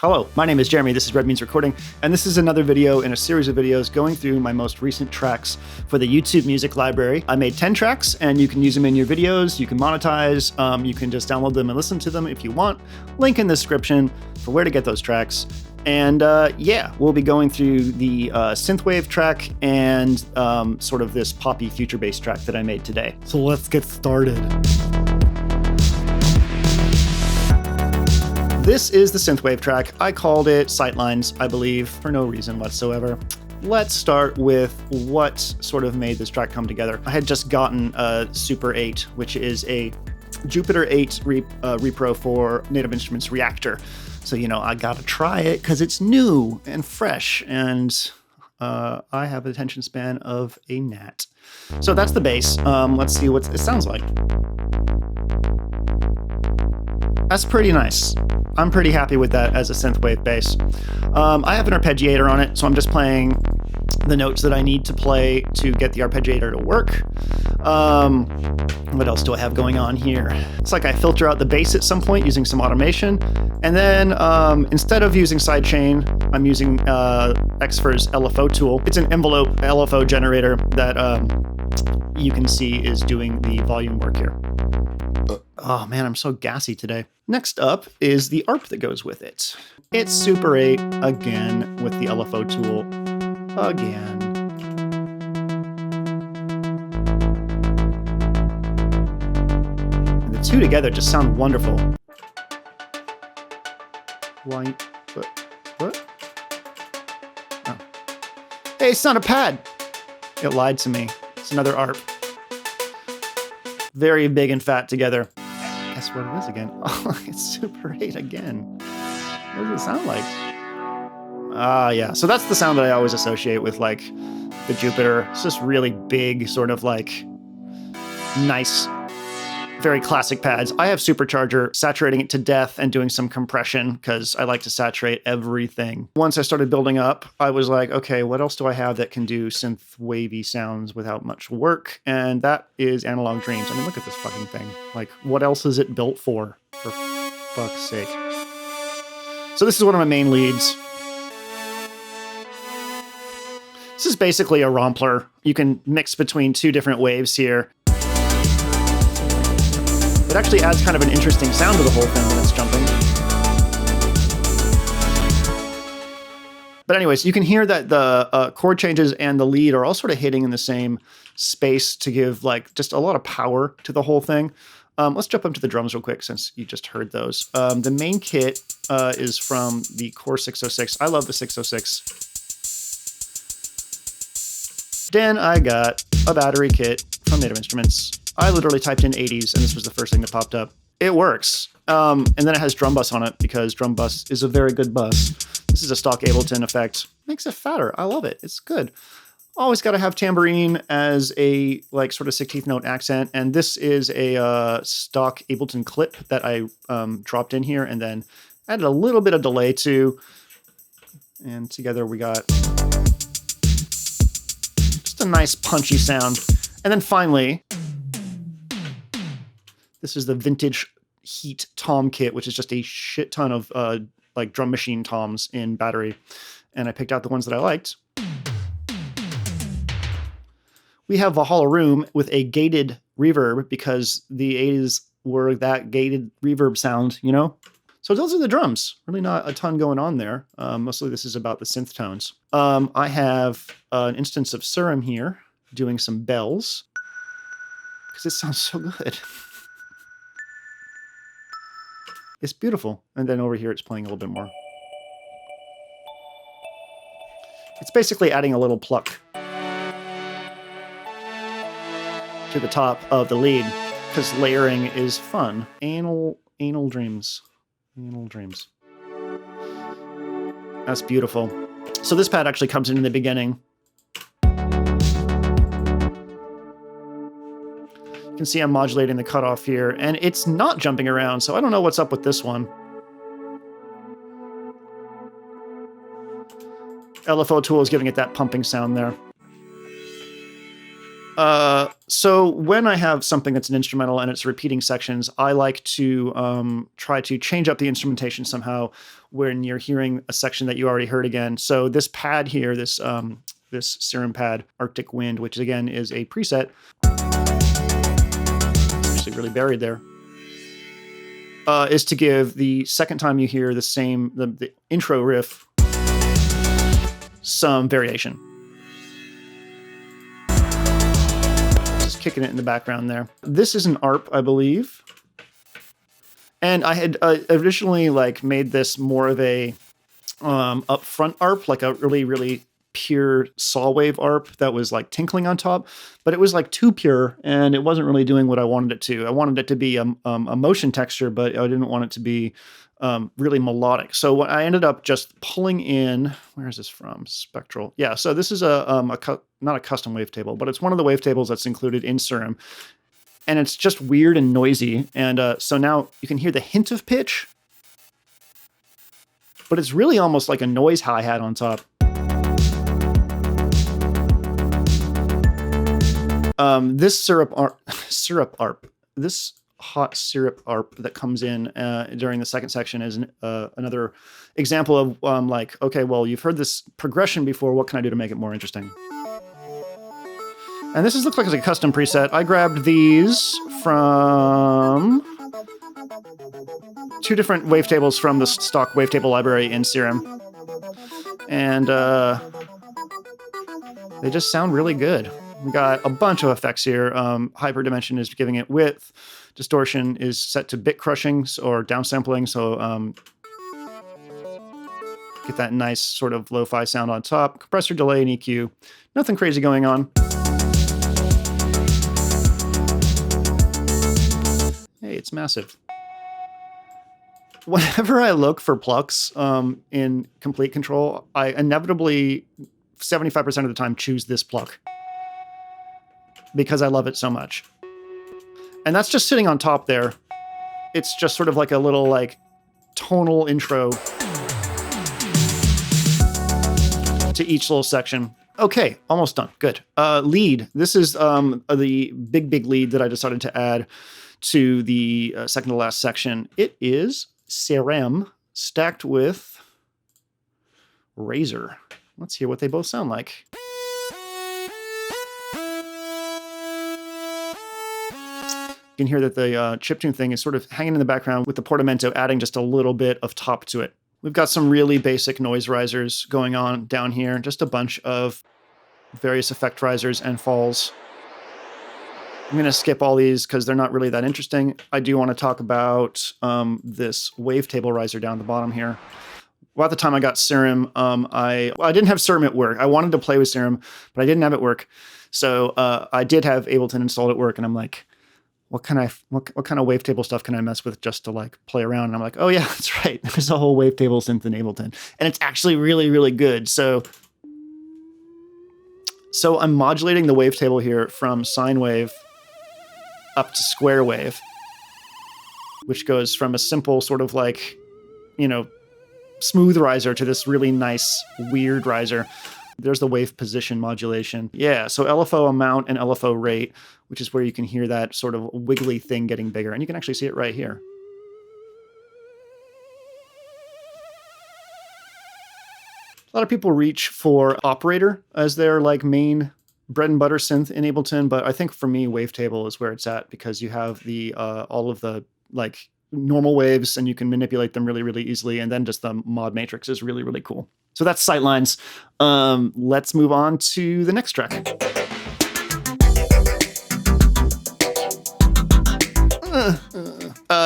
Hello, my name is Jeremy, this is Red Means Recording, and this is another video in a series of videos going through my most recent tracks for the YouTube music library. I made 10 tracks, and you can use them in your videos, you can monetize, you can just download them and listen to them if you want. Link in the description for where to get those tracks. And yeah, we'll be going through the synthwave track and sort of this poppy future bass track that I made today. So let's get started. This is the synthwave track. I called it Sightlines, I believe, for no reason whatsoever. Let's start with what sort of made this track come together. I had just gotten a Super 8, which is a Jupiter 8 repro for Native Instruments Reactor. So, you know, I gotta try it because it's new and fresh, and I have an attention span of a gnat. So that's the bass. Let's see what it sounds like. That's pretty nice. I'm pretty happy with that as a synthwave bass. I have an arpeggiator on it, so I'm just playing the notes that I need to play to get the arpeggiator to work. What else do I have going on here? It's like I filter out the bass at some point using some automation. And then instead of using sidechain, I'm using Xfer's LFO tool. It's an envelope LFO generator that you can see is doing the volume work here. Oh man, I'm so gassy today. Next up is the ARP that goes with it. It's Super 8 again with the LFO tool again. And the two together just sound wonderful. Why? What? Oh. Hey, it's not a pad. It lied to me. It's another ARP. Very big and fat together. Guess what it is again? Oh, it's Super 8 again. What does it sound like? Yeah. So that's the sound that I always associate with like the Jupiter. It's just really big, sort of like nice, very classic pads. I have Supercharger, saturating it to death and doing some compression because I like to saturate everything. Once I started building up, I was like, okay, what else do I have that can do synth wavy sounds without much work? And that is Analog Dreams. I mean, look at this fucking thing. Like, what else is it built for fuck's sake? So this is one of my main leads. This is basically a rompler. You can mix between two different waves here. It actually adds kind of an interesting sound to the whole thing when it's jumping. But anyways, you can hear that the chord changes and the lead are all sort of hitting in the same space to give like just a lot of power to the whole thing. Let's jump up to the drums real quick since you just heard those. The main kit is from the Core 606. I love the 606. Then I got a battery kit from Native Instruments. I literally typed in 80s and this was the first thing that popped up. It works. And then it has drum bus on it because drum bus is a very good bus. This is a stock Ableton effect. Makes it fatter. I love it. It's good. Always got to have tambourine as a like sort of 16th note accent. And this is a stock Ableton clip that I dropped in here and then added a little bit of delay to. And together we got just a nice punchy sound. And then finally, this is the Vintage Heat Tom kit, which is just a shit ton of like drum machine toms in battery. And I picked out the ones that I liked. We have a hollow room with a gated reverb because the 80s were that gated reverb sound, you know? So those are the drums. Really not a ton going on there. Mostly this is about the synth tones. I have an instance of Surim here doing some bells because it sounds so good. It's beautiful. And then over here, it's playing a little bit more. It's basically adding a little pluck to the top of the lead because layering is fun. Anal dreams. Anal dreams. That's beautiful. So this pad actually comes in the beginning. You can see I'm modulating the cutoff here, and it's not jumping around, so I don't know what's up with this one. LFO tool is giving it that pumping sound there. So when I have something that's an instrumental and it's repeating sections, I like to try to change up the instrumentation somehow when you're hearing a section that you already heard again. So this pad here, this Serum pad, Arctic Wind, which again is a preset, it's actually really buried there, is to give the second time you hear the intro riff some variation. Just kicking it in the background there. This is an ARP, I believe. And I had originally like made this more of a upfront ARP, like a really, really pure saw wave ARP that was like tinkling on top, but it was like too pure and it wasn't really doing what I wanted it to. I wanted it to be a motion texture, but I didn't want it to be really melodic. So what I ended up just pulling in, where is this from? Spectral. Yeah. So this is not a custom wavetable, but it's one of the wavetables that's included in Serum. And it's just weird and noisy. And so now you can hear the hint of pitch, but it's really almost like a noise hi-hat on top. This syrup ARP, this hot syrup ARP that comes in during the second section is another example of like, okay, well, you've heard this progression before. What can I do to make it more interesting? And this looks like it's a custom preset. I grabbed these from 2 different wavetables from the stock wavetable library in Serum. And they just sound really good. We got a bunch of effects here. Hyperdimension is giving it width. Distortion is set to bit crushing or downsampling. So get that nice sort of lo-fi sound on top. Compressor, delay, and EQ. Nothing crazy going on. Hey, it's massive. Whenever I look for plucks in Complete Control, I inevitably, 75% of the time, choose this pluck because I love it so much. And that's just sitting on top there. It's just sort of like a little like tonal intro to each little section. Okay, almost done. Good. Lead. This is the big lead that I decided to add to the second to last section. It is Serum stacked with Razor. Let's hear what they both sound like. You can hear that the chiptune thing is sort of hanging in the background with the portamento adding just a little bit of top to it. We've got some really basic noise risers going on down here, just a bunch of various effect risers and falls. I'm going to skip all these because they're not really that interesting. I do want to talk about this wavetable riser down the bottom here. Well, at the time I got Serum, I didn't have Serum at work. I wanted to play with Serum, but I didn't have it at work. So I did have Ableton installed at work, and I'm like, what kind of wavetable stuff can I mess with just to like play around? And I'm like, oh yeah, that's right. There's a whole wavetable synth in Ableton, and it's actually really, really good. So I'm modulating the wavetable here from sine wave up to square wave, which goes from a simple sort of like, smooth riser to this really nice weird riser. There's the wave position modulation. Yeah, so LFO amount and LFO rate, which is where you can hear that sort of wiggly thing getting bigger. And you can actually see it right here. A lot of people reach for Operator as their like main bread and butter synth in Ableton, but I think for me, Wavetable is where it's at because you have the all of the like normal waves and you can manipulate them really, really easily. And then just the mod matrix is really, really cool. So that's Sightlines. Let's move on to the next track.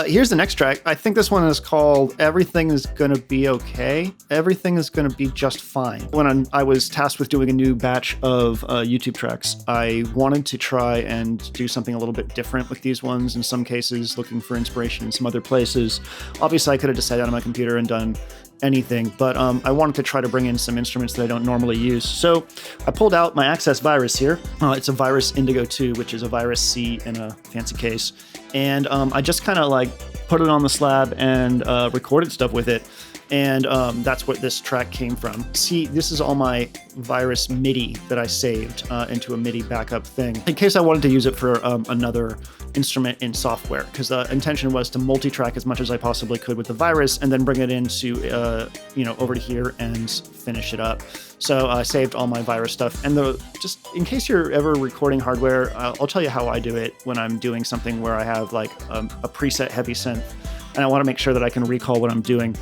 Here's the next track. I think this one is called Everything Is Gonna Be Okay. Everything is gonna be just fine. When I was tasked with doing a new batch of YouTube tracks, I wanted to try and do something a little bit different with these ones. In some cases, looking for inspiration in some other places. Obviously, I could have just sat down on my computer and done anything, but I wanted to try to bring in some instruments that I don't normally use. So I pulled out my Access Virus here. It's a Virus Indigo 2, which is a Virus C in a fancy case. And I just kind of like put it on the slab and recorded stuff with it. And that's what this track came from. See, this is all my virus MIDI that I saved into a MIDI backup thing in case I wanted to use it for another instrument in software, because the intention was to multi-track as much as I possibly could with the virus and then bring it into, over to here and finish it up. So I saved all my virus stuff. And just in case you're ever recording hardware, I'll tell you how I do it when I'm doing something where I have like a preset heavy synth and I want to make sure that I can recall what I'm doing.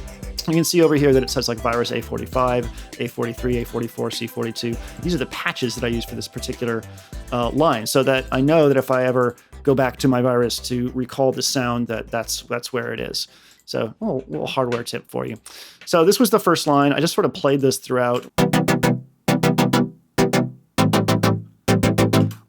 You can see over here that it says like virus A45, A43, A44, C42. These are the patches that I use for this particular line, so that I know that if I ever go back to my virus to recall the sound, that's where it is. So a little hardware tip for you. So this was the first line. I just sort of played this throughout.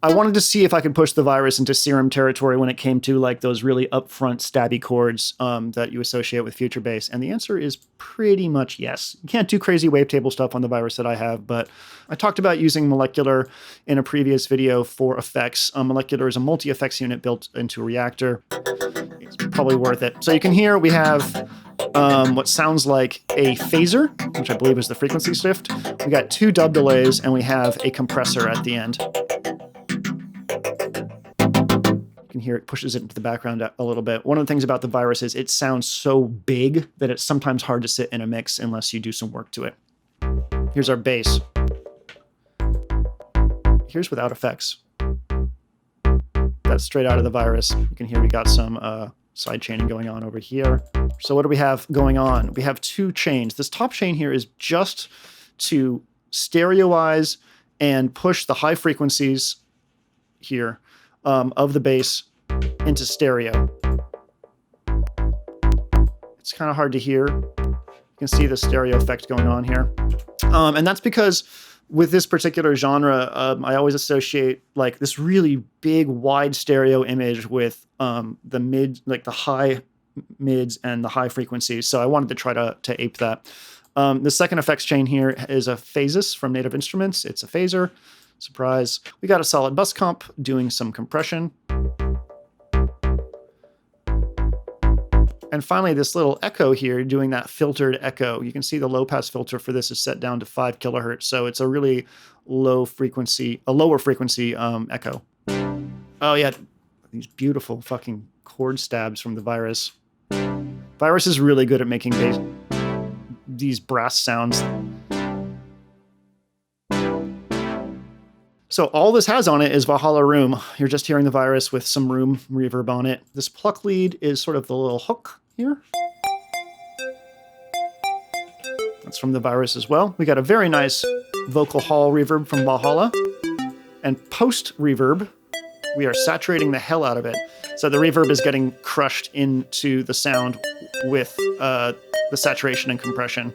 I wanted to see if I could push the virus into serum territory when it came to like those really upfront stabby chords that you associate with future bass. And the answer is pretty much yes. You can't do crazy wavetable stuff on the virus that I have, but I talked about using Molecular in a previous video for effects. Molecular is a multi-effects unit built into a reactor. It's probably worth it. So you can hear we have what sounds like a phaser, which I believe is the frequency shift. We got 2 dub delays and we have a compressor at the end. You can hear it pushes it into the background a little bit. One of the things about the virus is it sounds so big that it's sometimes hard to sit in a mix unless you do some work to it. Here's our bass. Here's without effects. That's straight out of the virus. You can hear we got some side chaining going on over here. So what do we have going on? We have 2 chains. This top chain here is just to stereoize and push the high frequencies here of the bass into stereo. It's kind of hard to hear. You can see the stereo effect going on here. And that's because with this particular genre, I always associate like this really big wide stereo image with the mid, like the high mids and the high frequencies. So I wanted to try to ape that. The second effects chain here is a phasis from Native Instruments. It's a phaser. Surprise. We got a solid bus comp doing some compression. And finally, this little echo here doing that filtered echo. You can see the low pass filter for this is set down to 5 kilohertz. So it's a really lower frequency echo. Oh yeah, these beautiful fucking chord stabs from the virus. Virus is really good at making these brass sounds. So all this has on it is Valhalla Room. You're just hearing the virus with some room reverb on it. This pluck lead is sort of the little hook here. That's from the virus as well. We got a very nice vocal hall reverb from Valhalla. And post reverb, we are saturating the hell out of it. So the reverb is getting crushed into the sound with the saturation and compression.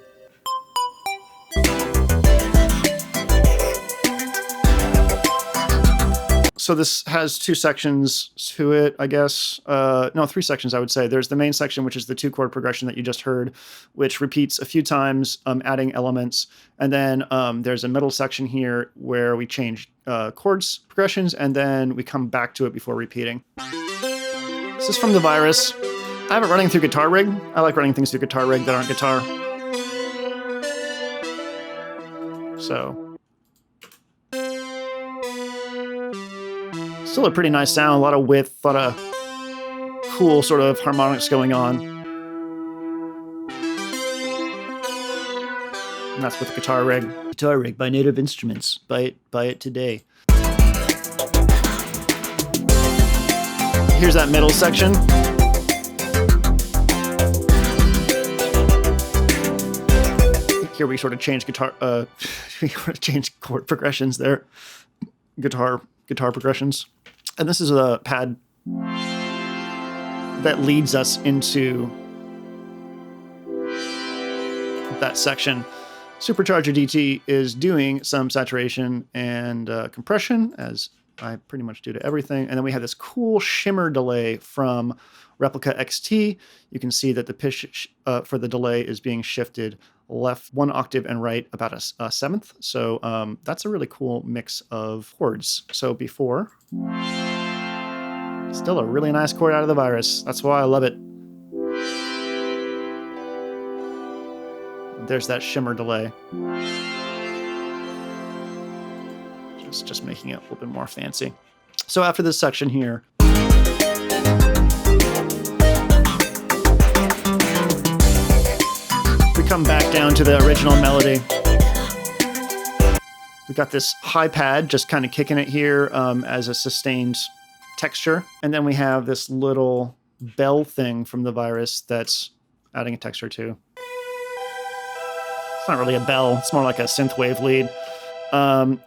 So this has 2 sections to it, I guess. No, 3 sections, I would say. There's the main section, which is the 2-chord progression that you just heard, which repeats a few times, adding elements. And then there's a middle section here where we change chords progressions, and then we come back to it before repeating. This is from the virus. I have it running through Guitar Rig. I like running things through Guitar Rig that aren't guitar. So still a pretty nice sound, a lot of width, a lot of cool sort of harmonics going on. And that's with the Guitar Rig. Guitar Rig by Native Instruments. Buy it today. Here's that middle section. Here we sort of change change chord progressions there. Guitar progressions. And this is a pad that leads us into that section. Supercharger DT is doing some saturation and compression, as I pretty much do to everything. And then we have this cool shimmer delay from Replica XT. You can see that the pitch for the delay is being shifted left 1 octave and right about a 1/7. So that's a really cool mix of chords. So before, still a really nice chord out of the virus. That's why I love it. There's that shimmer delay. Just making it a little bit more fancy. So after this section here, we come back down to the original melody. We got this high pad just kind of kicking it here as a sustained texture. And then we have this little bell thing from the virus that's adding a texture too. It's not really a bell, it's more like a synthwave lead.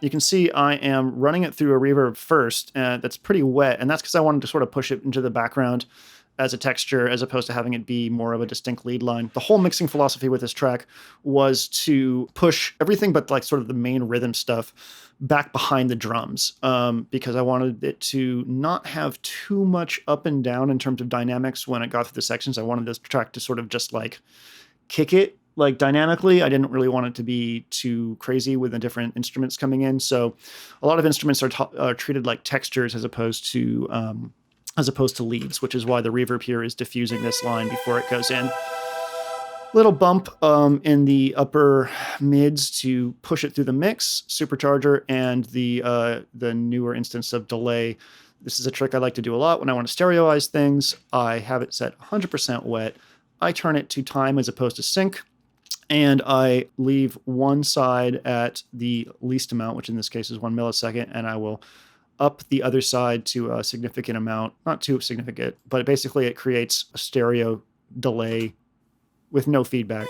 You can see I am running it through a reverb first, and that's pretty wet, and that's because I wanted to sort of push it into the background as a texture as opposed to having it be more of a distinct lead line. The whole mixing philosophy with this track was to push everything but like sort of the main rhythm stuff back behind the drums, because I wanted it to not have too much up and down in terms of dynamics when it got through the sections. I wanted this track to sort of just like kick it like dynamically. I didn't really want it to be too crazy with the different instruments coming in. So a lot of instruments are treated like textures as opposed to leads, which is why the reverb here is diffusing this line before it goes in. Little bump in the upper mids to push it through the mix, supercharger, and the newer instance of delay. This is a trick I like to do a lot when I want to stereoize things. I have it set 100% wet. I turn it to time as opposed to sync, and I leave one side at the least amount, which in this case is 1 millisecond, and I will up the other side to a significant amount, not too significant, but basically it creates a stereo delay with no feedback.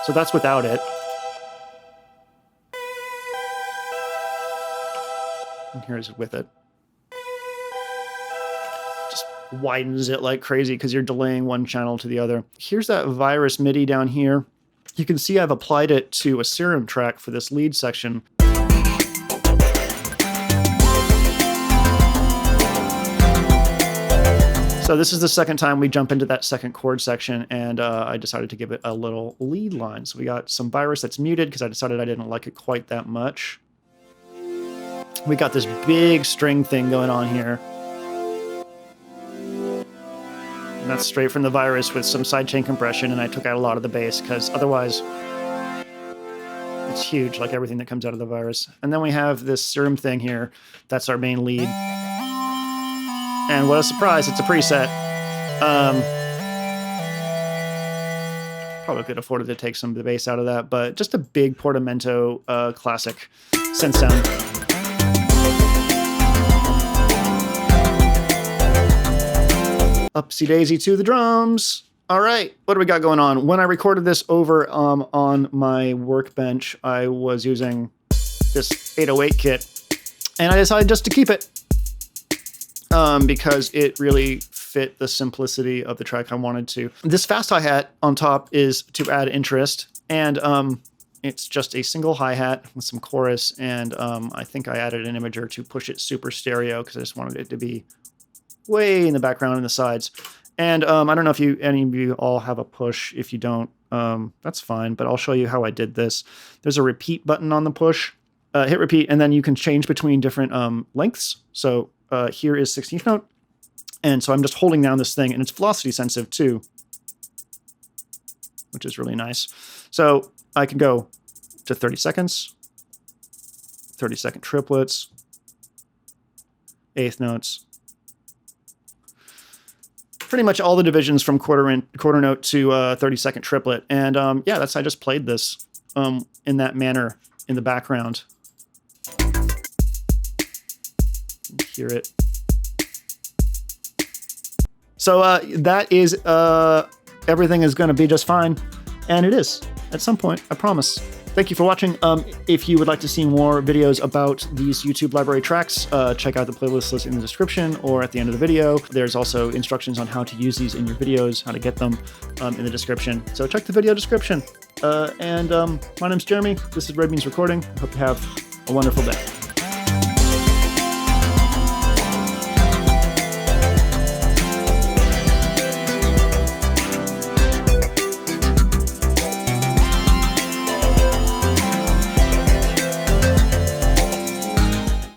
So that's without it. And here's with it. Just widens it like crazy because you're delaying one channel to the other. Here's that virus MIDI down here. You can see I've applied it to a serum track for this lead section. So this is the second time we jump into that second chord section, and I decided to give it a little lead line. So we got some virus that's muted because I decided I didn't like it quite that much. We got this big string thing going on here. And that's straight from the virus with some sidechain compression, and I took out a lot of the bass because otherwise it's huge, like everything that comes out of the virus. And then we have this serum thing here. That's our main lead. And what a surprise, it's a preset. Probably could afford to take some of the bass out of that, but just a big portamento classic synth sound. Upsy daisy to the drums. All right, what do we got going on? When I recorded this over on my workbench, I was using this 808 kit, and I decided just to keep it. Because it really fit the simplicity of the track I wanted to. This fast hi-hat on top is to add interest, and it's just a single hi-hat with some chorus, and I think I added an imager to push it super stereo because I just wanted it to be way in the background and the sides. And I don't know if any of you all have a push. If you don't, that's fine, but I'll show you how I did this. There's a repeat button on the push. Hit repeat, and then you can change between different lengths. So here is 16th note, and so I'm just holding down this thing, and it's velocity sensitive too, which is really nice. So I can go to 30 seconds, 30-second triplets, eighth notes, pretty much all the divisions from quarter note to 30-second triplet, and yeah, I just played this in that manner in the background. Hear it. So that is everything is going to be just fine, and it is at some point, I promise. Thank you for watching. If you would like to see more videos about these YouTube library tracks, check out the playlist list in the description or at the end of the video. There's also instructions on how to use these in your videos, how to get them in the description. So check the video description. My name's Jeremy. This is Red Beans Recording. I hope you have a wonderful day.